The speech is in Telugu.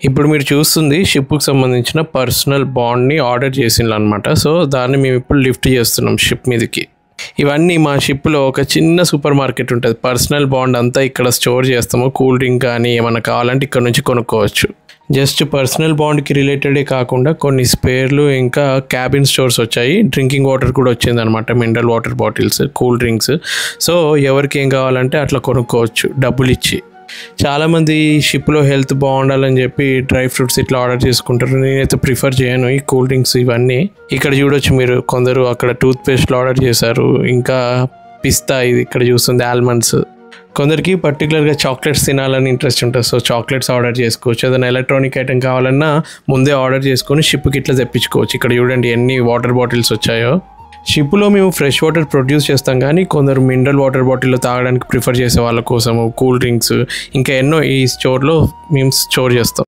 ఇప్పుడు మీరు చూస్తుంది షిప్‌కి సంబంధించిన పర్సనల్ బాండ్‌ని ఆర్డర్ చేసిండ్లనమాట. సో, దాన్ని మేము ఇప్పుడు లిఫ్ట్ చేస్తున్నాం షిప్ మీదకి. ఇవన్నీ మా షిప్‌లో ఒక చిన్న సూపర్ మార్కెట్ ఉంటది. పర్సనల్ బాండ్ అంతా ఇక్కడ స్టోర్ చేస్తాము. కూల్ డ్రింక్ కానీ ఏమన్నా కావాలంటే ఇక్కడ నుంచి కొనుక్కోవచ్చు. జస్ట్ పర్సనల్ బాండ్‌కి రిలేటెడే కాకుండా కొన్ని స్పేర్లు ఇంకా క్యాబిన్ స్టోర్స్ వచ్చాయి. డ్రింకింగ్ వాటర్ కూడా వచ్చిందనమాట. Mineral water bottles, cool drinks. So, ఎవరికి ఏం కావాలంటే అట్లా కొనుక్కోవచ్చు డబ్బులిచ్చి. చాలామంది షిప్‌లో హెల్త్ బాగుండాలని చెప్పి డ్రై ఫ్రూట్స్ ఇట్లా ఆర్డర్ చేసుకుంటారు. నేనైతే ప్రిఫర్ చేయను ఈ కూల్ డ్రింక్స్ ఇవన్నీ. ఇక్కడ చూడొచ్చు మీరు, కొందరు అక్కడ టూత్ పేస్ట్లు ఆర్డర్ చేశారు. ఇంకా పిస్తా, ఇది ఇక్కడ చూస్తుంది ఆల్మండ్స్. కొందరికి పర్టికులర్గా చాక్లెట్స్ తినాలని ఇంట్రెస్ట్ ఉంటుంది. సో, చాక్లెట్స్ ఆర్డర్ చేసుకోవచ్చు. ఏదైనా ఎలక్ట్రానిక్ ఐటెం కావాలన్నా ముందే ఆర్డర్ చేసుకొని షిప్కి ఇట్లా తెప్పించుకోవచ్చు. ఇక్కడ చూడండి ఎన్ని వాటర్ బాటిల్స్ వచ్చాయో. షిప్లో మేము ఫ్రెష్ వాటర్ ప్రొడ్యూస్ చేస్తాం, కానీ కొందరు మినరల్ వాటర్ బాటిల్లో తాగడానికి ప్రిఫర్ చేసే వాళ్ళ కోసము కూల్ డ్రింక్స్ ఇంకా ఎన్నో ఈ స్టోర్లో మేము స్టోర్ చేస్తాం.